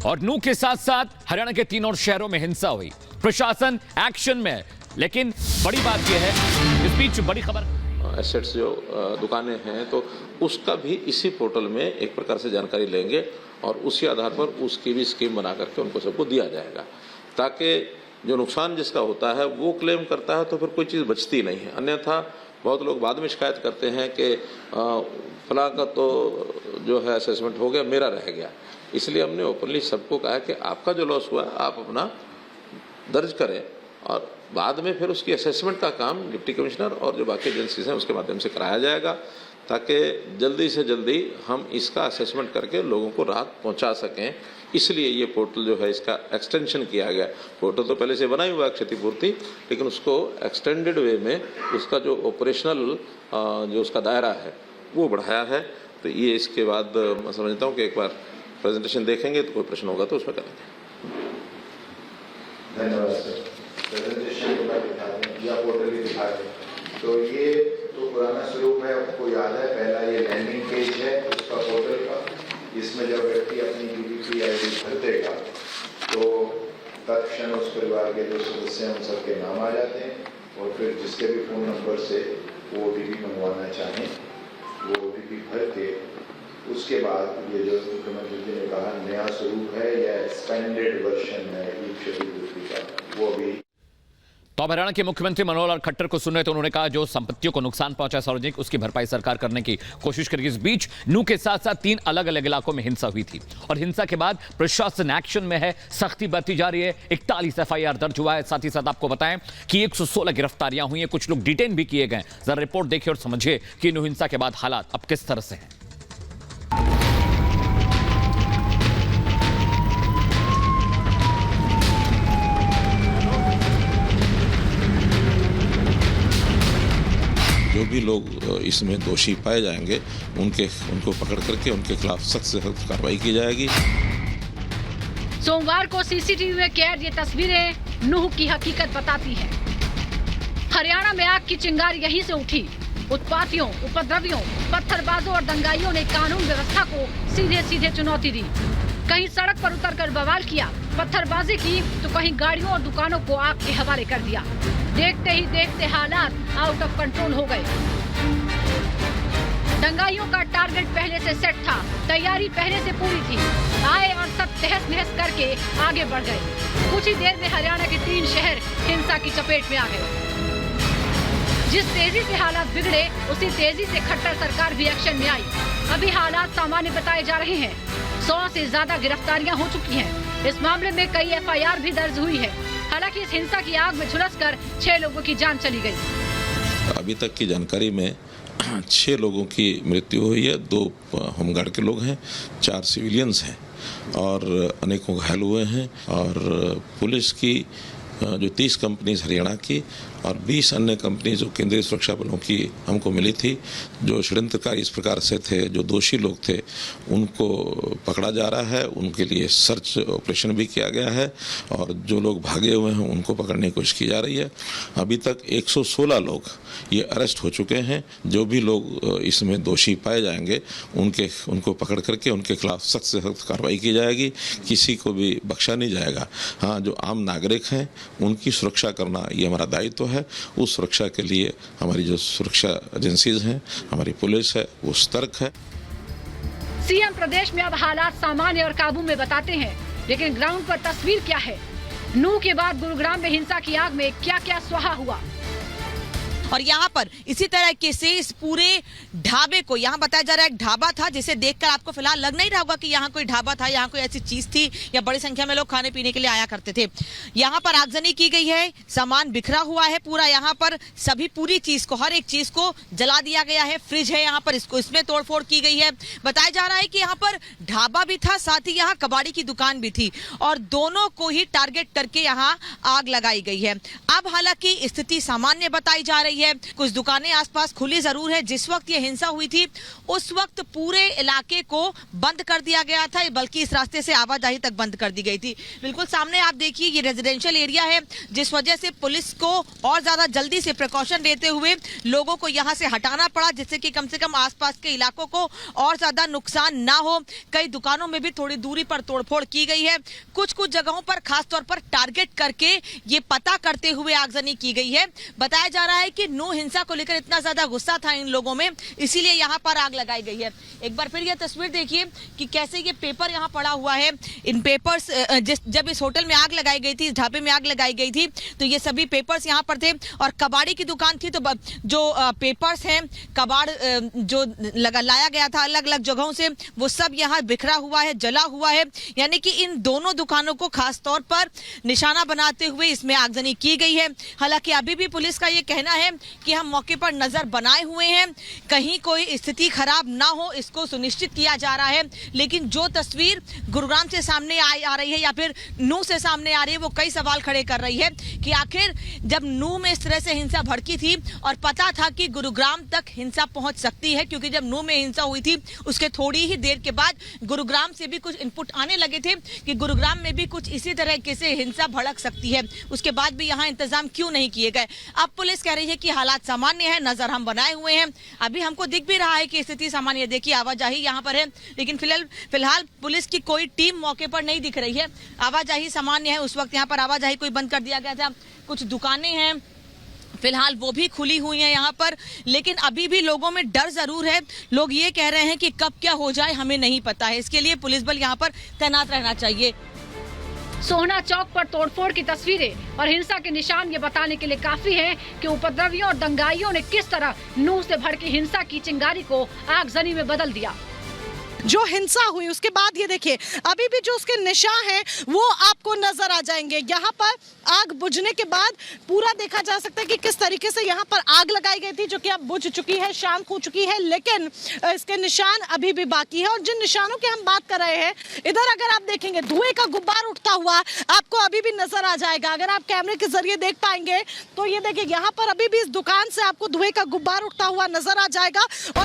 और नूह के साथ साथ हरियाणा के 3 और शहरों में हिंसा हुई। प्रशासन एक्शन में है, लेकिन बड़ी बात यह है, इस बीच बड़ी खबर, एसेट्स जो दुकानें हैं तो उसका भी इसी पोर्टल में एक प्रकार से जानकारी लेंगे और उसी आधार पर उसकी भी स्कीम बना करके उनको सबको दिया जाएगा, ताकि जो नुकसान जिसका होता है वो क्लेम करता है तो फिर कोई चीज़ बचती नहीं है। अन्यथा बहुत लोग बाद में शिकायत करते हैं कि फलां का तो जो है असेसमेंट हो गया, मेरा रह गया। इसलिए हमने ओपनली सबको कहा कि आपका जो लॉस हुआ आप अपना दर्ज करें और बाद में फिर उसकी असेसमेंट का काम डिप्टी कमिश्नर और जो बाकी एजेंसीज हैं उसके माध्यम से कराया जाएगा, ताकि जल्दी से जल्दी हम इसका असेसमेंट करके लोगों को राहत पहुंचा सकें। इसलिए ये पोर्टल जो है इसका एक्सटेंशन किया गया। पोर्टल तो पहले से बना ही हुआ है क्षतिपूर्ति, लेकिन उसको एक्सटेंडेड वे में उसका जो ऑपरेशनल जो उसका दायरा है वो बढ़ाया है। तो ये इसके बाद मैं समझता हूँ कि एक बार प्रेजेंटेशन देखेंगे तो कोई प्रश्न होगा तो उसमें करेंगे। धन्यवाद सर। प्रेजेंटेशन या पोर्टल भी दिखा रहे हैं तो ये तो पुराना स्वरूप है, आपको याद है। पहला ये लैंडिंग पेज है उसका पोर्टल का, इसमें जब व्यक्ति अपनी DBP ID भर देगा तो तत्क्षण उस परिवार के जो सदस्य हैं उन सबके नाम आ जाते हैं और फिर जिसके भी फ़ोन नंबर से वो OTP मंगवाना चाहें वो OTP भर के उसके बाद ये जो मुख्यमंत्री जी ने कहा नया स्वरूप है या एक्सपेंडेड वर्जन है ई क्षतिपूर्ति का, वो अभी। तो अब हरियाणा के मुख्यमंत्री मनोहर लाल खट्टर को सुन रहे तो उन्होंने कहा जो संपत्तियों को नुकसान पहुंचा सार्वजनिक उसकी भरपाई सरकार करने की कोशिश करेगी। इस बीच नूह के साथ साथ 3 अलग अलग इलाकों में हिंसा हुई थी और हिंसा के बाद प्रशासन एक्शन में है, सख्ती बरती जा रही है। 41 FIR दर्ज हुआ है। साथ ही साथ आपको बताएं कि 116 गिरफ्तारियां हुई हैं, कुछ लोग डिटेन भी किए गए। जरा रिपोर्ट देखिए और समझिए कि नूह हिंसा के बाद हालात अब किस तरह से हैं। जो भी लोग इसमें दोषी पाए जाएंगे उनको पकड़ करके उनके खिलाफ सख्त से सख्त कार्रवाई की जाएगी। सोमवार को CCTV में कैद ये तस्वीरें नूह की हकीकत बताती हैं। हरियाणा में आग की चिंगारी यहीं से उठी। उत्पातियों, उपद्रवियों, पत्थरबाजों और दंगाइयों ने कानून व्यवस्था को सीधे सीधे चुनौती दी। कहीं सड़क पर उतरकर बवाल किया, पत्थरबाजी की तो कहीं गाड़ियों और दुकानों को आग के हवाले कर दिया। देखते ही देखते हालात आउट ऑफ कंट्रोल हो गए। दंगाइयों का टारगेट पहले से सेट था, तैयारी पहले से पूरी थी। आए और सब तहस नहस करके आगे बढ़ गए। कुछ ही देर में हरियाणा के 3 शहर हिंसा की चपेट में आ गए। जिस तेजी से हालात बिगड़े उसी तेजी से खट्टर सरकार भी एक्शन में आई। अभी हालात सामान्य बताए जा रहे हैं। 100 से ज्यादा गिरफ्तारियां हो चुकी हैं। इस मामले में कई FIR भी दर्ज हुई है। हालांकि इस हिंसा की आग में झुलसकर 6 लोगों की जान चली गई। अभी तक की जानकारी में 6 लोगों की मृत्यु हुई है। 2 होमगार्ड के लोग हैं, 4 सिविलियंस हैं और अनेकों घायल हुए हैं। और पुलिस की जो 30 कंपनीज हरियाणा की और 20 अन्य कंपनी जो केंद्रीय सुरक्षा बलों की हमको मिली थी, जो षड्यंत्रकारी इस प्रकार से थे, जो दोषी लोग थे, उनको पकड़ा जा रहा है। उनके लिए सर्च ऑपरेशन भी किया गया है और जो लोग भागे हुए हैं उनको पकड़ने की कोशिश की जा रही है। अभी तक 116 लोग ये अरेस्ट हो चुके हैं। जो भी लोग इसमें दोषी पाए जाएंगे उनको पकड़ करके उनके खिलाफ सख्त से सख्त कार्रवाई की जाएगी। किसी को भी बख्शा नहीं जाएगा। हाँ, जो आम नागरिक हैं उनकी सुरक्षा करना ये हमारा दायित्व है। उस सुरक्षा के लिए हमारी जो सुरक्षा एजेंसीज हैं, हमारी पुलिस है, वो सतर्क है। सीएम प्रदेश में अब हालात सामान्य और काबू में बताते हैं, लेकिन ग्राउंड पर तस्वीर क्या है? नूह के बाद गुरुग्राम में हिंसा की आग में क्या क्या स्वाहा हुआ। और यहाँ पर इसी तरह के से इस पूरे ढाबे को, यहाँ बताया जा रहा है एक ढाबा था जिसे देखकर आपको फिलहाल लग नहीं रहा होगा कि यहाँ कोई ढाबा था, यहाँ कोई ऐसी चीज थी या बड़ी संख्या में लोग खाने पीने के लिए आया करते थे। यहाँ पर आगजनी की गई है, सामान बिखरा हुआ है पूरा। यहाँ पर सभी पूरी चीज को, हर एक चीज को जला दिया गया है। फ्रिज है यहाँ पर, इसमें तोड़फोड़ की गई है। बताया जा रहा है कि यहाँ पर ढाबा भी था, साथ ही यहाँ कबाड़ी की दुकान भी थी और दोनों को ही टारगेट करके यहाँ आग लगाई गई है। अब हालांकि स्थिति सामान्य बताई जा रही गई है। कुछ दुकानें आसपास खुली जरूर है। जिस वक्त ये हिंसा हुई थी उस वक्त पूरे इलाके को बंद कर दिया गया था, बल्कि इस रास्ते से आवाजाही तक बंद कर दी गई थी। बिल्कुल सामने आप देखिए ये रेजिडेंशियल एरिया है, जिस वजह से पुलिस को और ज्यादा जल्दी से प्रिकॉशन लेते हुए लोगों को यहाँ से हटाना पड़ा, जिससे कि कम से कम आसपास के इलाकों को और ज्यादा नुकसान ना हो। कई दुकानों में भी थोड़ी दूरी पर तोड़फोड़ की गई है। कुछ कुछ जगहों पर खासतौर पर टारगेट करके ये पता करते हुए आगजनी की गई है। बताया जा रहा है कि नू हिंसा को लेकर इतना ज्यादा गुस्सा था इन लोगों में, इसीलिए यहाँ पर आग लगाई गई है। एक बार फिर यह तस्वीर देखिए कि कैसे ये पेपर यहाँ पड़ा हुआ है। इन पेपर्स जब इस होटल में आग लगाई गई थी, इस ढाबे में आग लगाई गई थी, तो ये सभी पेपर्स यहाँ पर थे। और कबाड़ी की दुकान थी, तो जो पेपर्स हैं, कबाड़ जो लाया गया था अलग अलग जगहों से, वो सब यहाँ बिखरा हुआ है, जला हुआ है। यानी कि इन दोनों दुकानों को खास तौर पर निशाना बनाते हुए इसमें आगजनी की गई है। हालांकि अभी भी पुलिस का ये कहना है कि हम मौके पर नजर बनाए हुए हैं, कहीं कोई स्थिति खराब ना हो इसको सुनिश्चित किया जा रहा है। लेकिन जो तस्वीर गुरुग्राम से सामने आ रही है या फिर नू से सामने आ रही है, वो कई सवाल खड़े कर रही है कि आखिर जब नू में इस तरह से हिंसा भड़की थी और पता था कि गुरुग्राम तक हिंसा पहुंच सकती है, क्योंकि जब नू में हिंसा हुई थी उसके थोड़ी ही देर के बाद गुरुग्राम से भी कुछ इनपुट आने लगे थे कि गुरुग्राम में भी कुछ इसी तरह से हिंसा भड़क सकती है। उसके बाद भी यहाँ इंतजाम क्यों नहीं किए गए? अब पुलिस कह रही है कि हालात सामान्य है, नजर हम बनाए हुए हैं। अभी हमको दिख भी रहा है कि स्थिति सामान्य, देखिए आवाजाही यहाँ पर है, लेकिन फिलहाल पुलिस की कोई टीम मौके पर नहीं दिख रही है। आवाजाही सामान्य है। उस वक्त यहाँ पर आवाजाही कोई बंद कर दिया गया था। कुछ दुकानें हैं फिलहाल वो भी खुली हुई हैं यहाँ पर, लेकिन अभी भी लोगों में डर जरूर है। लोग ये कह रहे हैं कि कब क्या हो जाए हमें नहीं पता है, इसके लिए पुलिस बल यहाँ पर तैनात रहना चाहिए। सोहना चौक पर तोड़फोड़ की तस्वीरें और हिंसा के निशान ये बताने के लिए काफी हैं कि उपद्रवियों और दंगाइयों ने किस तरह नूह से भड़की हिंसा की चिंगारी को आगजनी में बदल दिया। जो हिंसा हुई उसके बाद ये देखिए अभी भी जो उसके निशान हैं वो आपको नजर आ जाएंगे। यहाँ पर आग बुझने के बाद पूरा देखा जा सकता है कि किस तरीके से यहाँ पर आग लगाई गई थी, जो कि अब बुझ चुकी है, शांत हो चुकी है, लेकिन इसके निशान अभी भी बाकी है। और जिन निशानों की हम बात कर रहे हैं, इधर अगर आप देखेंगे धुएं का गुब्बार उठता हुआ आपको अभी भी नजर आ जाएगा। अगर आप कैमरे के जरिए देख पाएंगे तो ये देखिए यहाँ पर अभी भी इस दुकान से आपको धुएं का गुब्बार उठता हुआ नजर आ जाएगा। और